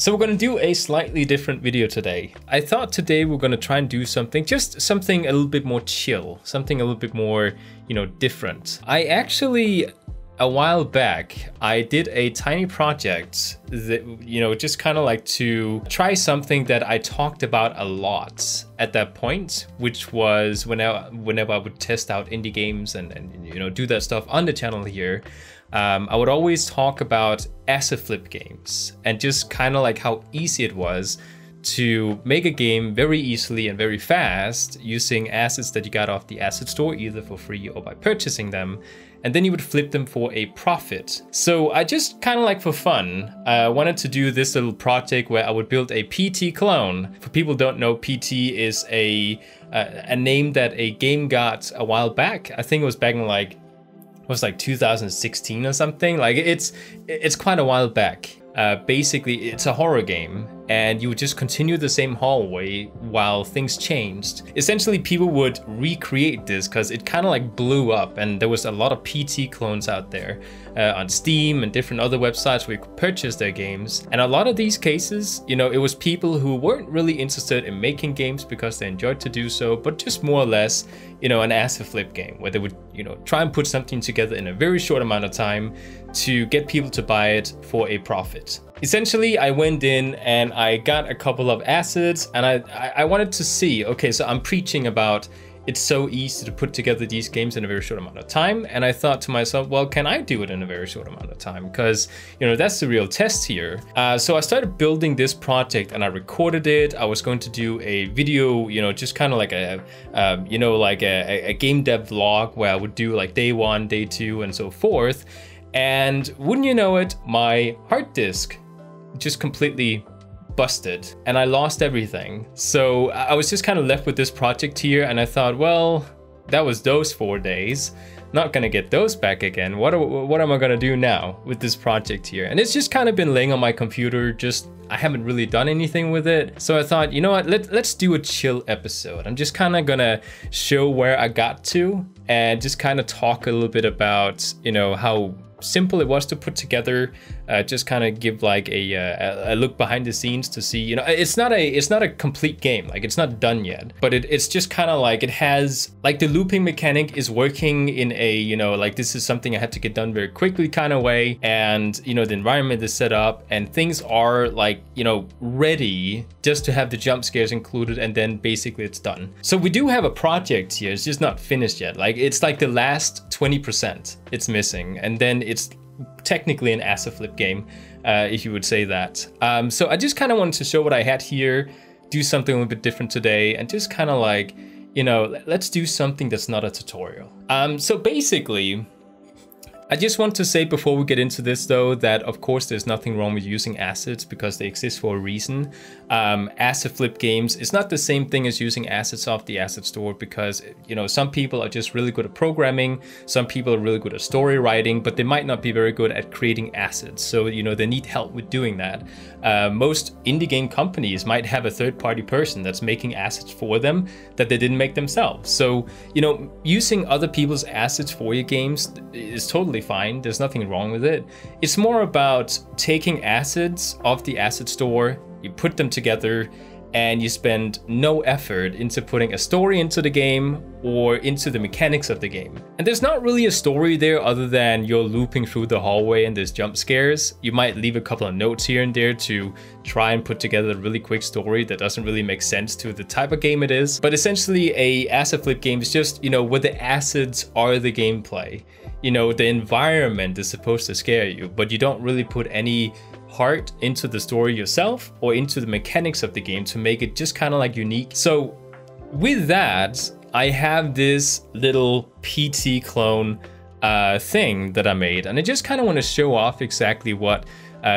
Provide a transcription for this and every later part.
So we're gonna do a slightly different video today. I thought today we're gonna try and do something, just something a little bit more chill, something a little bit more, different. I actually, a while back, I did a tiny project that, just kind of like to try something that I talked about a lot at that point, which was whenever I would test out indie games and do that stuff on the channel here. I would always talk about asset flip games and just kind of like how easy it was to make a game very easily and very fast using assets that you got off the asset store, either for free or by purchasing them. And then you would flip them for a profit. So I just kind of like for fun, wanted to do this little project where I would build a PT clone. For people who don't know, PT is a name that a game got a while back. I think it was back in like 2016 or something. Like it's quite a while back. Basically, it's a horror game, and you would just continue the same hallway while things changed. Essentially, people would recreate this because it kind of like blew up, and there was a lot of PT clones out there on Steam and different other websites where you could purchase their games. And a lot of these cases, it was people who weren't really interested in making games because they enjoyed to do so, but just more or less, an asset flip game where they would, try and put something together in a very short amount of time to get people to buy it for a profit. Essentially, I went in and I got a couple of assets, and I wanted to see, okay, so I'm preaching about it's so easy to put together these games in a very short amount of time. And I thought to myself, well, can I do it in a very short amount of time? Because, that's the real test here. So I started building this project and I recorded it. I was going to do a video, just kind of like a game dev vlog where I would do like day 1, day 2, and so forth. And wouldn't you know it, my hard disk just completely busted and I lost everything. So I was just kind of left with this project here, and I thought, well, that was those 4 days. Not gonna get those back again. What am I gonna do now with this project here? And it's just kind of been laying on my computer, I haven't really done anything with it. So I thought, you know what, let's do a chill episode. I'm just kind of gonna show where I got to and just kind of talk a little bit about, how simple it was to put together, just kind of give like a look behind the scenes to see, it's not a complete game, like it's not done yet, but it's just kind of like, it has like the looping mechanic is working in a, like this is something I had to get done very quickly kind of way. And, the environment is set up and things are like, ready just to have the jump scares included, and then basically it's done. So we do have a project here, it's just not finished yet. Like it's like the last 20% it's missing, and then it's technically an asset flip game, if you would say that. So I just kind of wanted to show what I had here, do something a little bit different today, and just kind of like, let's do something that's not a tutorial. So basically, I just want to say before we get into this though, that of course there's nothing wrong with using assets because they exist for a reason. Asset flip games, it's not the same thing as using assets off the asset store because, some people are just really good at programming, some people are really good at story writing, but they might not be very good at creating assets. So, they need help with doing that. Most indie game companies might have a third-party person that's making assets for them that they didn't make themselves. So, using other people's assets for your games is totally fine. There's nothing wrong with it. It's more about taking assets off the asset store, you put them together, and you spend no effort into putting a story into the game or into the mechanics of the game. And there's not really a story there other than you're looping through the hallway and there's jump scares. You might leave a couple of notes here and there to try and put together a really quick story that doesn't really make sense to the type of game it is. But essentially a asset flip game is just, where the assets are the gameplay. The environment is supposed to scare you, but you don't really put any heart into the story yourself or into the mechanics of the game to make it just kind of like unique. So with that, I have this little PT clone thing that I made, and I just kind of want to show off exactly what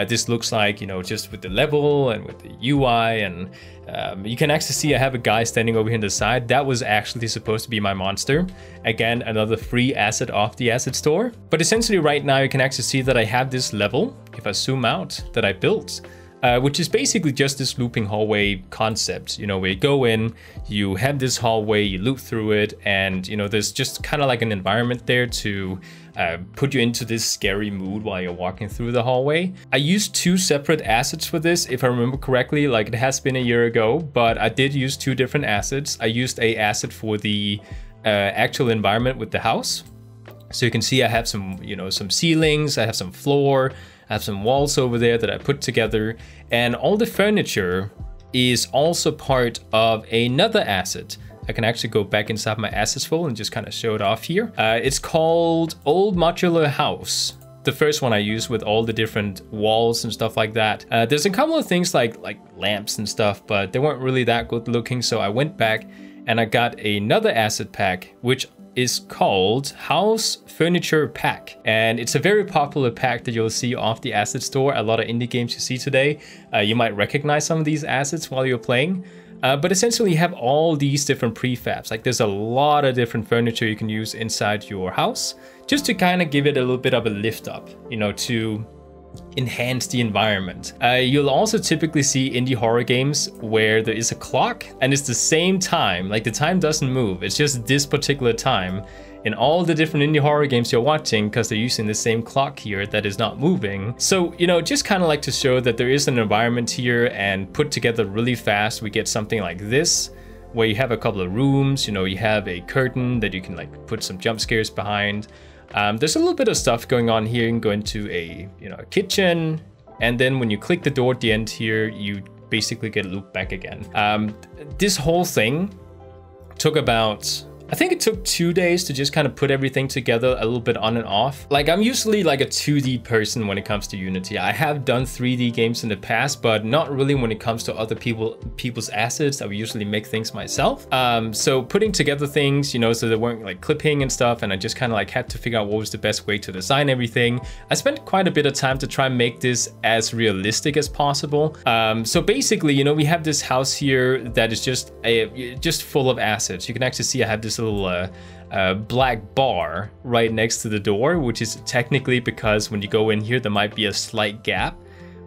this looks like, just with the level and with the UI. And you can actually see I have a guy standing over here on the side. That was actually supposed to be my monster. Again, another free asset off the asset store. But essentially right now you can actually see that I have this level, if I zoom out, that I built. Which is basically just this looping hallway concept, where you go in, you have this hallway, you loop through it, and, there's just kind of like an environment there to put you into this scary mood while you're walking through the hallway. I used 2 separate assets for this, if I remember correctly. Like, it has been a year ago, but I did use 2 different assets. I used a asset for the actual environment with the house. So you can see I have some, some ceilings, I have some floor, I have some walls over there that I put together, and all the furniture is also part of another asset. I can actually go back inside my assets folder and just kind of show it off here. It's called Old Modular House. The first one I used with all the different walls and stuff like that. There's a couple of things like lamps and stuff, but they weren't really that good looking. So I went back and I got another asset pack, which is called House Furniture Pack. And it's a very popular pack that you'll see off the asset store. A lot of indie games you see today, you might recognize some of these assets while you're playing. But essentially you have all these different prefabs. Like, there's a lot of different furniture you can use inside your house just to kind of give it a little bit of a lift up, to enhance the environment. You'll also typically see indie horror games where there is a clock and it's the same time. Like, the time doesn't move. It's just this particular time. In all the different indie horror games you're watching, because they're using the same clock here that is not moving. So, just kind of like to show that there is an environment here and put together really fast. We get something like this, where you have a couple of rooms, you have a curtain that you can like put some jump scares behind. There's a little bit of stuff going on here. You can go into a, a kitchen, and then when you click the door at the end here, you basically get looped back again. This whole thing took about, I think it took 2 days to just kind of put everything together a little bit on and off. Like, I'm usually like a 2D person when it comes to Unity. I have done 3D games in the past, but not really when it comes to other people's assets. I would usually make things myself. So putting together things, so they weren't like clipping and stuff, and I just kind of like had to figure out what was the best way to design everything. I spent quite a bit of time to try and make this as realistic as possible. So basically, we have this house here that is just full of assets. You can actually see I have this little black bar right next to the door, which is technically because when you go in here, there might be a slight gap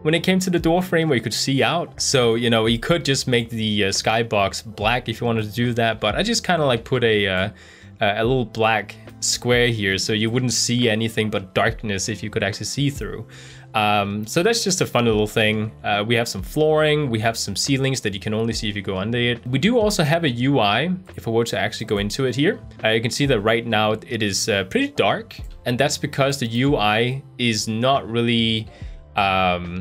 when it came to the door frame where you could see out. So, you could just make the skybox black if you wanted to do that, but I just kind of like put a little black square here so you wouldn't see anything but darkness if you could actually see through. So that's just a fun little thing. We have some flooring, we have some ceilings that you can only see if you go under it. We do also have a UI, if I were to actually go into it here. You can see that right now it is pretty dark, and that's because the UI is not really... oh,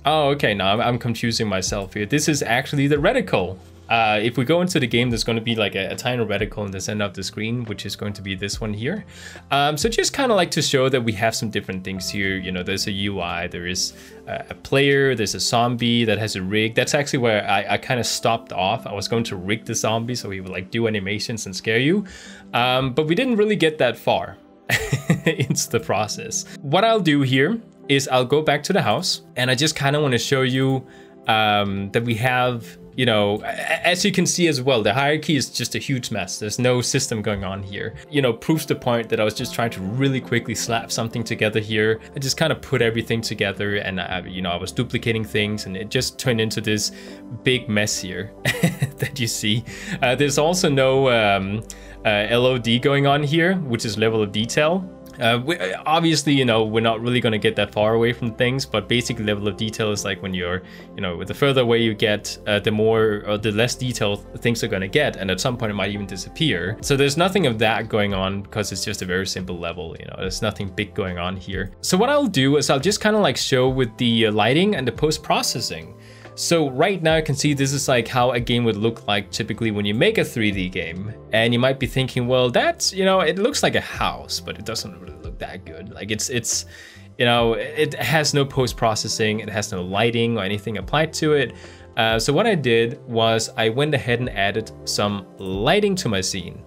okay, now I'm confusing myself here. This is actually the reticle. If we go into the game, there's going to be like a tiny reticle in the center of the screen, which is going to be this one here. So just kind of like to show that we have some different things here. There's a UI, there is a player, there's a zombie that has a rig. That's actually where I kind of stopped off. I was going to rig the zombie so he would like do animations and scare you. But we didn't really get that far into the process. What I'll do here is I'll go back to the house, and I just kind of want to show you that we have... as you can see as well, the hierarchy is just a huge mess. There's no system going on here. Proves the point that I was just trying to really quickly slap something together here. I just kind of put everything together, and I was duplicating things, and it just turned into this big mess here that you see. There's also no LOD going on here, which is level of detail. Obviously, we're not really going to get that far away from things, but basic level of detail is like when you're, the further away you get, the more or the less detailed things are going to get, and at some point it might even disappear. So there's nothing of that going on because it's just a very simple level. There's nothing big going on here. So what I'll do is I'll just kind of like show with the lighting and the post-processing. So right now you can see this is like how a game would look like typically when you make a 3D game. And you might be thinking, well, that's, it looks like a house, but it doesn't really look that good. Like it's it has no post-processing, it has no lighting or anything applied to it. So what I did was I went ahead and added some lighting to my scene.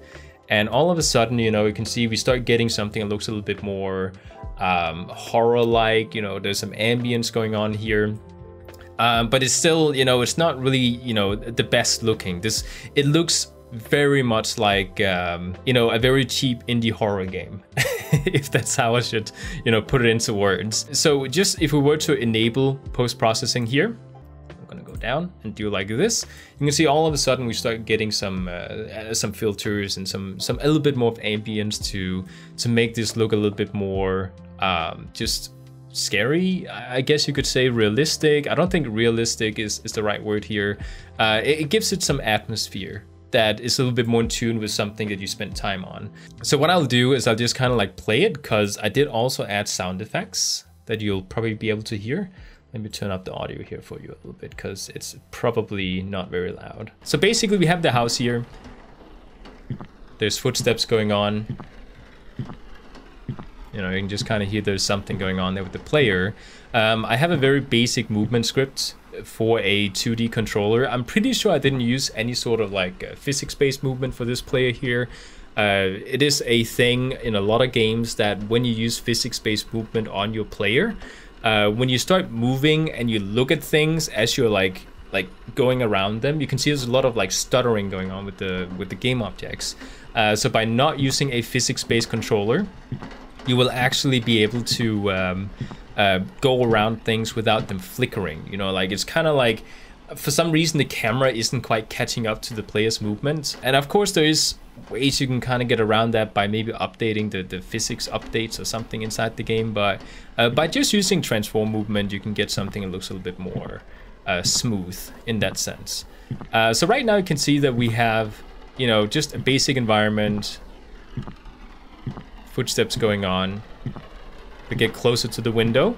And all of a sudden, you can see we start getting something that looks a little bit more horror-like. There's some ambience going on here. But it's still, it's not really, the best looking. It looks very much like, a very cheap indie horror game, if that's how I should, put it into words. So just if we were to enable post-processing here, I'm gonna go down and do like this, you can see all of a sudden we start getting some filters and some a little bit more of ambience to make this look a little bit more just scary, I guess you could say. Realistic. I don't think realistic is the right word here. It gives it some atmosphere that is a little bit more in tune with something that you spent time on. So what I'll do is I'll just kind of like play it, because I did also add sound effects that you'll probably be able to hear. Let me turn up the audio here for you a little bit, because it's probably not very loud. So basically we have the house here. There's footsteps going on. You know, you can just kind of hear there's something going on there with the player. I have a very basic movement script for a 2D controller. I'm pretty sure I didn't use any sort of like physics-based movement for this player here. It is a thing in a lot of games that when you use physics-based movement on your player, when you start moving and you look at things as you're like going around them, you can see there's a lot of like stuttering going on with the game objects. So by not using a physics-based controller, you will actually be able to go around things without them flickering. You know, like it's kind of like, for some reason the camera isn't quite catching up to the player's movement. And of course there is ways you can kind of get around that by maybe updating the physics updates or something inside the game, but by just using transform movement you can get something that looks a little bit more smooth in that sense. So right now you can see that we have, you know, just a basic environment, footsteps going on. We get closer to the window.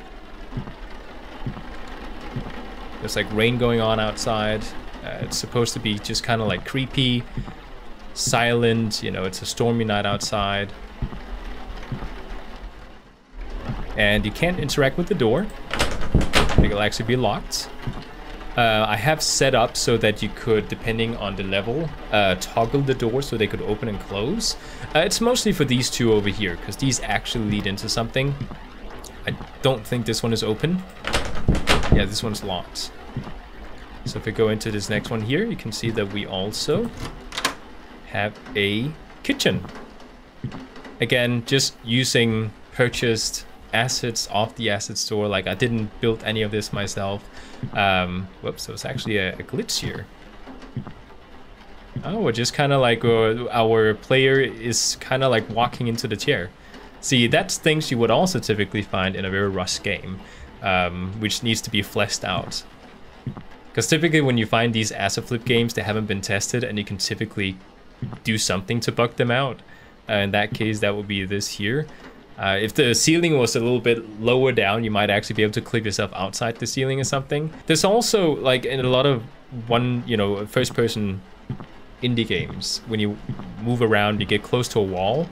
There's like rain going on outside. It's supposed to be just kind of like creepy, silent, you know, it's a stormy night outside. And you can't interact with the door. It'll actually be locked. I have set up so that you could, depending on the level, toggle the door so they could open and close. It's mostly for these two over here, because these actually lead into something. I don't think this one is open. Yeah, this one's locked. So if we go into this next one here, you can see that we also have a kitchen. Again, just using purchased assets off the asset store. Like I didn't build any of this myself. Whoops, there was actually a glitch here. Oh, we're just kind of like our player is kind of like walking into the chair. See, that's things you would also typically find in a very rushed game, which needs to be fleshed out. Because typically when you find these asset flip games, they haven't been tested, and you can typically do something to bug them out. In that case, that would be this here. If the ceiling was a little bit lower down, you might actually be able to clip yourself outside the ceiling or something. There's also, like in a lot of first-person indie games, when you move around, you get close to a wall,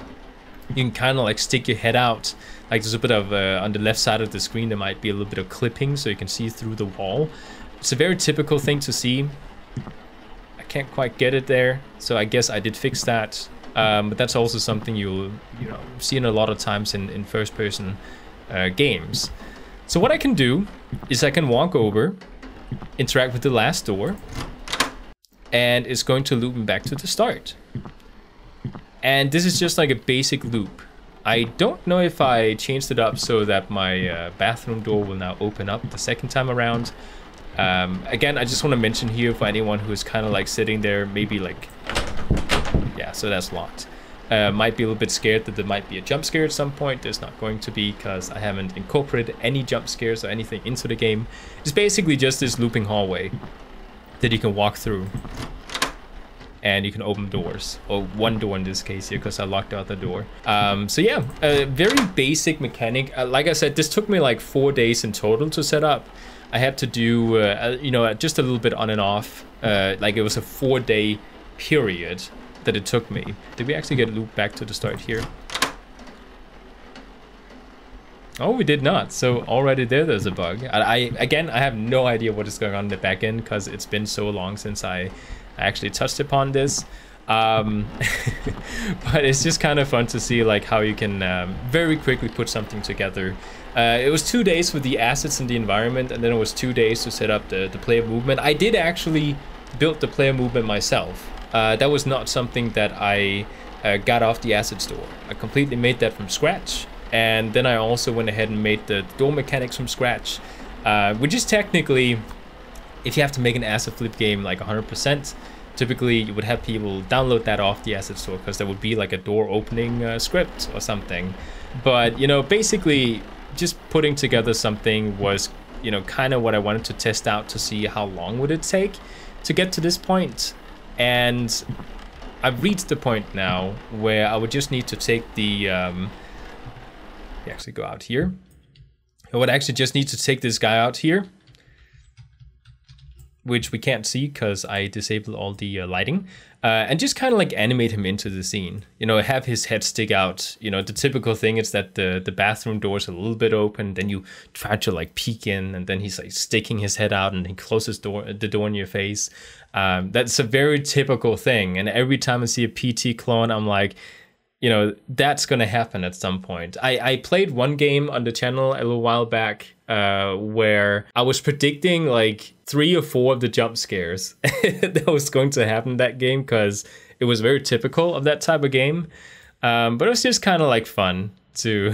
you can kind of like stick your head out. Like there's a bit of, on the left side of the screen, there might be a little bit of clipping so you can see through the wall. It's a very typical thing to see. I can't quite get it there, so I guess I did fix that. But that's also something you'll see in a lot of times in first-person games. So what I can do is I can walk over, interact with the last door, and it's going to loop me back to the start. And this is just like a basic loop. I don't know if I changed it up so that my bathroom door will now open up the second time around. Again, I just want to mention here for anyone who is kind of like sitting there, maybe like, yeah, so that's locked. Might be a little bit scared that there might be a jump scare at some point. There's not going to be, because I haven't incorporated any jump scares or anything into the game. It's basically just this looping hallway that you can walk through. And you can open doors, or one door in this case here, because I locked out the door. So yeah, a very basic mechanic. Like I said, this took me like 4 days in total to set up. I had to do, just a little bit on and off. Like it was a 4-day period that it took me. Did we actually get looped back to the start here? Oh, we did not. So already there's a bug. Again, I have no idea what is going on in the back end, because it's been so long since I actually touched upon this. But it's just kind of fun to see like how you can very quickly put something together. It was 2 days with the assets and the environment, and then it was 2 days to set up the player movement. I did actually build the player movement myself. That was not something that I got off the asset store. I completely made that from scratch. And then I also went ahead and made the door mechanics from scratch, which is technically if you have to make an asset flip game like 100%, typically you would have people download that off the asset store because there would be like a door opening script or something. But, you know, basically just putting together something was, you know, kind of what I wanted to test out to see how long would it take to get to this point. And I've reached the point now where I would just need to take the, actually go out here. I would actually just need to take this guy out here, which we can't see because I disabled all the lighting, and just kind of like animate him into the scene. You know, have his head stick out. You know, the typical thing is that the bathroom door is a little bit open, then you try to like peek in, and then he's like sticking his head out and he closes the door in your face. That's a very typical thing, and every time I see a PT clone, I'm like, you know, that's gonna happen at some point. I played one game on the channel a little while back where I was predicting like 3 or 4 of the jump scares that was going to happen in that game because it was very typical of that type of game. But it was just kind of like fun to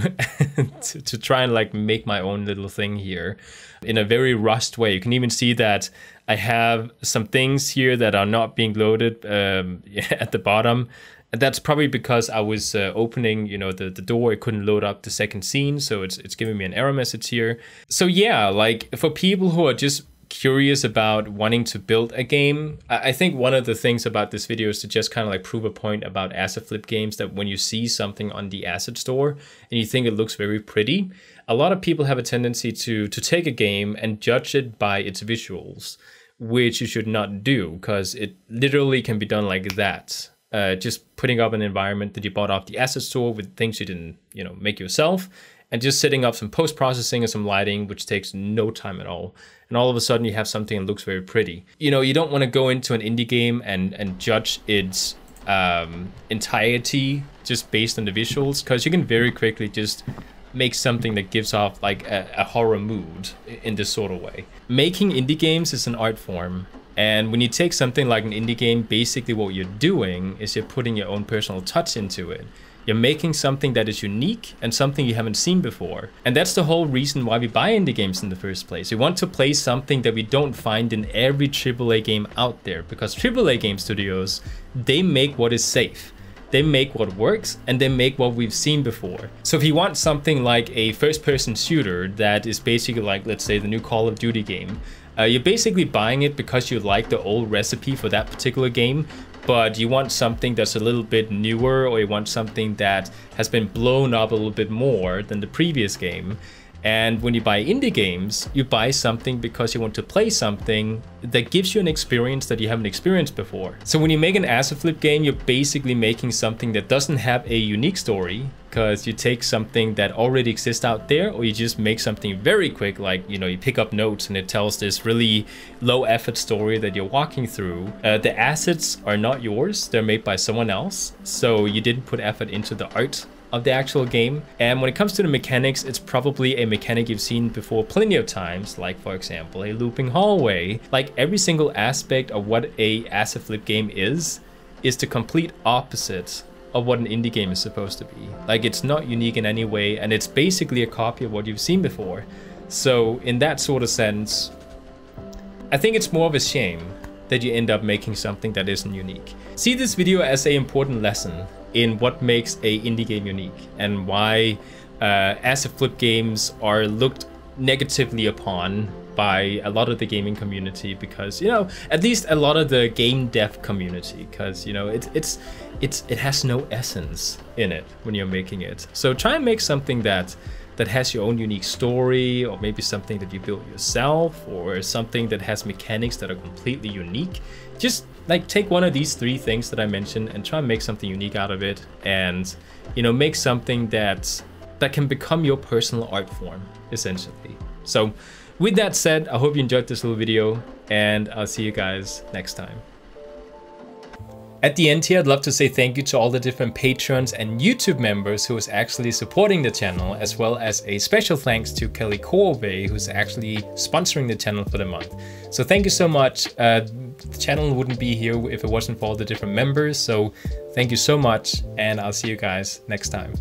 to try and like make my own little thing here in a very rushed way. You can even see that I have some things here that are not being loaded at the bottom. And that's probably because I was opening, you know, the door. It couldn't load up the second scene, so it's giving me an error message here. So yeah, like for people who are just curious about wanting to build a game, I think one of the things about this video is to just kind of like prove a point about asset flip games, that when you see something on the asset store and you think it looks very pretty, a lot of people have a tendency to take a game and judge it by its visuals, which you should not do because it literally can be done like that. Just putting up an environment that you bought off the asset store with things you didn't, you know, make yourself, and just setting up some post-processing and some lighting, which takes no time at all. And all of a sudden you have something that looks very pretty. You know, you don't want to go into an indie game and judge its entirety just based on the visuals, because you can very quickly just make something that gives off like a horror mood in this sort of way. Making indie games is an art form. And when you take something like an indie game, basically what you're doing is you're putting your own personal touch into it. You're making something that is unique and something you haven't seen before. And that's the whole reason why we buy indie games in the first place. We want to play something that we don't find in every AAA game out there, because AAA game studios, they make what is safe. They make what works, and they make what we've seen before. So if you want something like a first-person shooter that is basically like, let's say, the new Call of Duty game, you're basically buying it because you like the old recipe for that particular game, but you want something that's a little bit newer, or you want something that has been blown up a little bit more than the previous game. And when you buy indie games, you buy something because you want to play something that gives you an experience that you haven't experienced before. So when you make an asset flip game, you're basically making something that doesn't have a unique story, because you take something that already exists out there, or you just make something very quick, like, you know, you pick up notes and it tells this really low effort story that you're walking through. The assets are not yours, they're made by someone else, so you didn't put effort into the art of the actual game. And when it comes to the mechanics, it's probably a mechanic you've seen before plenty of times, like for example a looping hallway. Like every single aspect of what a asset flip game is the complete opposite of what an indie game is supposed to be. Like, it's not unique in any way, and it's basically a copy of what you've seen before. So in that sort of sense, I think it's more of a shame that you end up making something that isn't unique. See this video as an important lesson in what makes a indie game unique, and why asset flip games are looked negatively upon by a lot of the gaming community, because, you know, at least a lot of the game dev community, because, you know, it has no essence in it when you're making it. So try and make something that has your own unique story, or maybe something that you built yourself, or something that has mechanics that are completely unique. Just like take one of these 3 things that I mentioned and try and make something unique out of it, and, you know, make something that can become your personal art form, essentially. So with that said, I hope you enjoyed this little video, and I'll see you guys next time. At the end here, I'd love to say thank you to all the different patrons and YouTube members who is actually supporting the channel, as well as a special thanks to Kelly Corvey, who's actually sponsoring the channel for the month. So thank you so much. The channel wouldn't be here if it wasn't for all the different members. So thank you so much, and I'll see you guys next time.